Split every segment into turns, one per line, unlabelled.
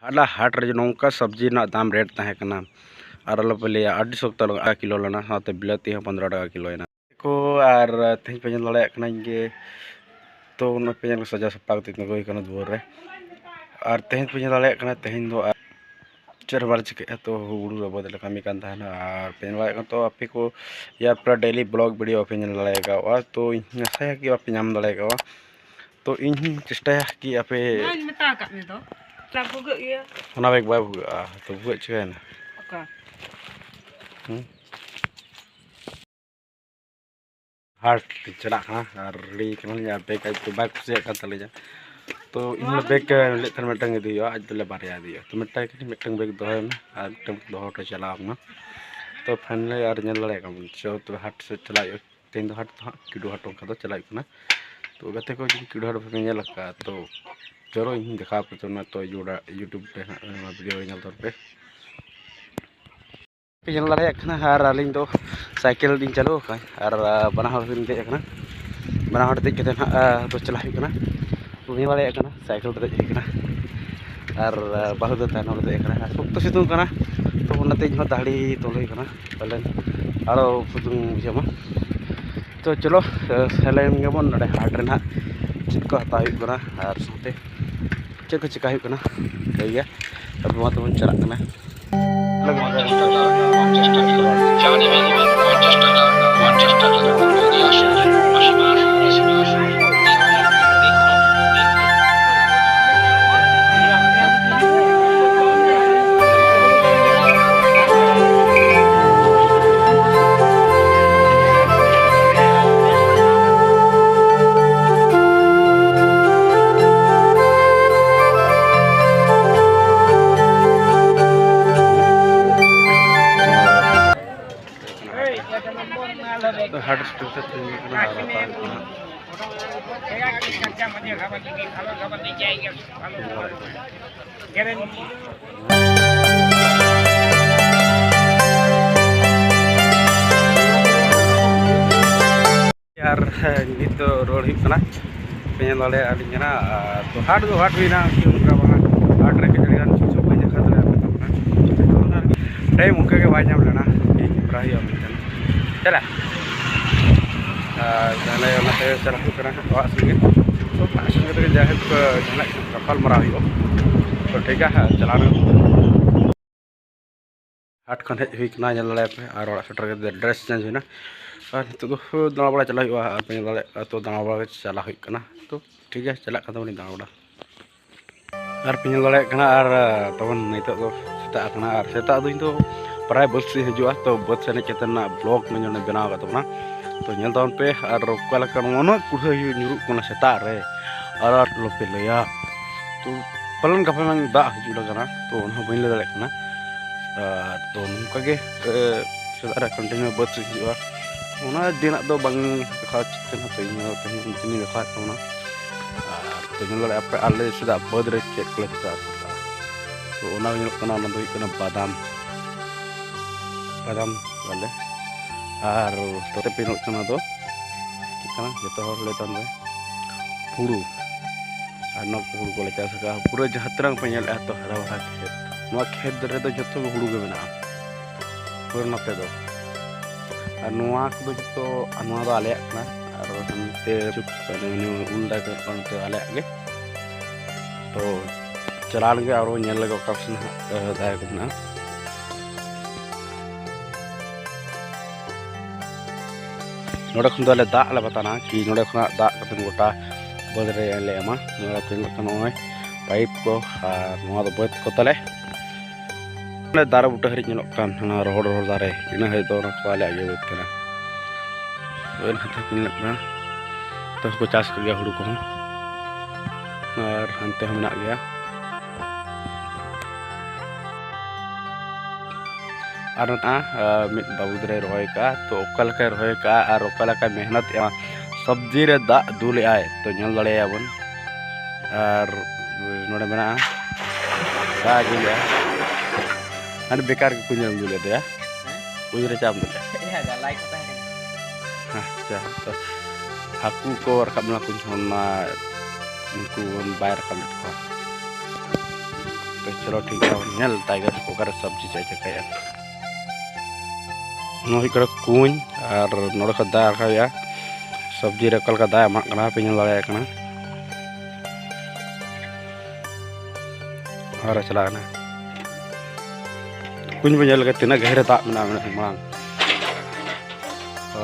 आला हाट रे नौका सब्जी ना दाम रेट तहे कना और अलो पे लिया 8 सप्ताह लगा किलो लना साथे बिलाती 15 टका किलो ना को और तेज पे लड़े कना इंगे तो उन पे सजा सप्ताह तीन को कना दुआर रे और तेज पे लड़े कना तेज दो चर बार चिके तो हुड़ू रबद कमी कान थाना और पे लड़े तो आपे को यार पूरा डेली ब्लॉग वीडियो पे लड़ेगा और तो नसाया कि आपे नाम लड़ेगा तो इन चेष्टा कि आपे ona baik baik tuh gue cuman hard dicerak hari kenalnya baik itu baik sih kata lihat तो इन बैग लेकर मिटंग दियो आज तो लेबार या दियो तो मिटाई के मिटंग बैग दो है ना मिटंग दो हट चला अपना तो फाइनली यार नेल लड़े कम जो तो हट से चलायो तीन दो हट तो किडो हट का तो चलायो ना तो गते को किडो हट पे नेल का तो चलो इन दिखा पे तो ना तो यूट्यूब पे वीडियो नेल तौर पे पेन लड़े कना और अलिंग दो साइकिल दिन चलो का और बना हर दिन दे कना बना हर देख के ना तो चलायो कना उनी लड़े कना साइकिल पे दे कना और बाहु दो तानो दे कना सुक्त सितुंग कना तो उन्नते इन दाढ़ी तोले कना पहले आरो फुतुंग जमा तो चलो सेलेन गेबन नडे हाट रेना चित को हता हुई कना और साथे चेक को चिका हुई कना गया अब मा तो चला कना तो हार्ड स्टोर से यार ini तो रोड हिकना पेन लड़े आलिंग ना तो हाट हुई ना कि उनका वहां हाट रे के जड़ियान चुचु पे देखा तो टाइम उनका के बाय नाम लेना प्राय चला जाने ओनाते चला हुकना और संगे तो पास संगे जाहे को जना रफाल मरा हुई तो ठीक है चलाना हाट खन हुई कना लड़े पे और सेटर के ड्रेस चेंज हुई ना और तो दाना बड़ा चला हुआ पे लड़े तो दाना बड़ा चला हुई कना तो ठीक है चला कदम दाना बड़ा और पे लड़े कना और तबन नितो तो सेता कना और सेता दो इन तो प्राय बस से हजूआ तो बस से चेतना ब्लॉग में जो बनाव का तो नल तौन पे और उन कुड़ा नुरुक कना सेता रे और लोपे लया तो पलन गपा में दा हजू लगना तो बन ले दाड़े कना तो नौका के सेता कंटिन्यू बस से हजूआ उना दिन दो बंग देखा चिकन तो इन दिन देखा तोना तो नल पे आले सेदा बद रे चेक को तो उना कना ना दो कना बादाम वाले और तो पेनों कना दो कितना जतो हर ले तन हुड़ू और नक हुड़ू को ले चास का पूरा जहतरंग पे नेल तो हरा भरा खेत नवा खेत रे तो जतो हुड़ू के बना पूरा नते दो और नवा को जतो नवा दो आले ना और हमते चुप ने उल्टा के पंते आले आगे तो चलान के और नेल लगे कप्सन दाय को ना नोड़े खन दो दाग ले बताना कि नोड़े खना दाग कतन गोटा बद रे ले एमा नोड़ा पेन नय पाइप को और नोआ दो बद को तले दारा बुटा हरि नोक कान ना रोड दारे इना है तो ना वाले आगे बद कना तो इन हते पिन लगना तो को चास कर गया हुड़ू को और हनते हम ना गया और मिट बाबू दरे रोय का तो ओकल का रोय का और ओकल का मेहनत सब्जी रे दा दुले आए तो नल लड़े बन और नोड़े मेना दा गुले अन बेकार के कुछ दुले दे कुछ रे चाम दुले अच्छा तो हाकू को रकम ला कुछ होना उनको बाहर रकम को तो चलो ठीक है नल टाइगर ओकर सब्जी से चकाया नोही कर कुन और नोड़ का दा रखा सब्जी रखल का दा एमक कना पे नल दाड़े कना और चला ना कुन पे नल के तना गहरे दा मेना मांग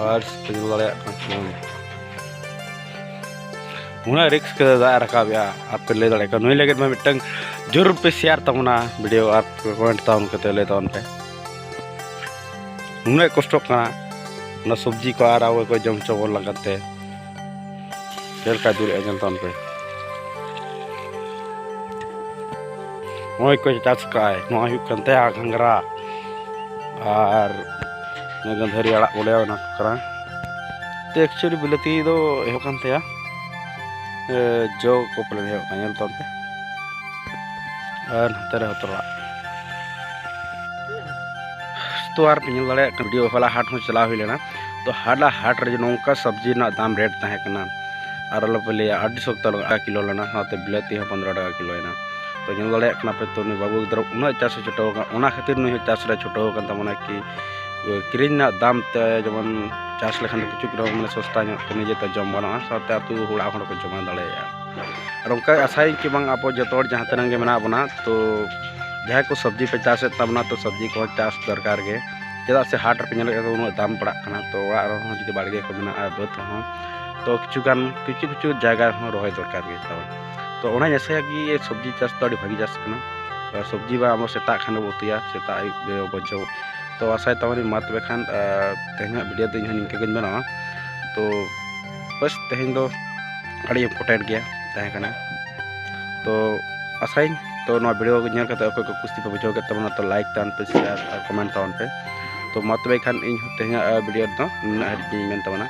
और पे नल दाड़े उना रिक्स के दा रखा आप पे ले दाड़े का नोई लगे मैं मिटंग जरूर पे शेयर तमना वीडियो आप कमेंट ताउन के ले ताउन पे उन्हें कष्ट ना सब्जी को आरा को जम चबल लगाते चल का दूर एजल ताउन पे कोई चास का है नो हुई कंते आ घंगरा और गंधरी आड़ा बोले ना करा तो एक्चुअली बिलती दो एहो कंते जो को प्ले हो कायल ताउन पे और तेरे होतरा तो यार पिन लड़े वीडियो वाला हाट में चला हुई लेना तो हाट रे नौका सब्जी ना दाम रेट तहे कना और पे 800 टका किलो लेना साथे बिलाती 15 टका किलो है तो जन लड़े पे तो बाबू गिद्रा उना चास छोटो उना खातिर नु चास रे छोटो कन तमना कि किरिन ना दाम ते जमन चास लेखन किछु किलो माने सस्ता निजे ते जम बना साथे आतु हुड़ा हण को जमा दड़े और उनका आशाई कि बांग आपो जतोड़ जहां तरंगे मेना बना तो जहाँ को सब्जी पे चास तबना तो सब्जी को चास दरकार गे चेदा से हाट पे तो उन दाम पड़ा तो जी बाड़गे को मेना बद तो किचु जगह रही दरकार गे तो उन्हें जैसे कि ये सब्जी चास तो भागी चास सब्जी बा आम सेता खान उतुया सेता आयुब बजो तो आशा तमानी मा तबे खान तेहना वीडियो तो इन निंका गन बना तो बस तेहन दो अड़ी इम्पोर्टेंट गया तहे कना तो आशा तो ना वीडियो को करते अको को कुछ पे बुझाव के तो लाइक तान पे शेयर और कमेंट तान पे तो मा तबे खान इन तेहना वीडियो दो मेन तबना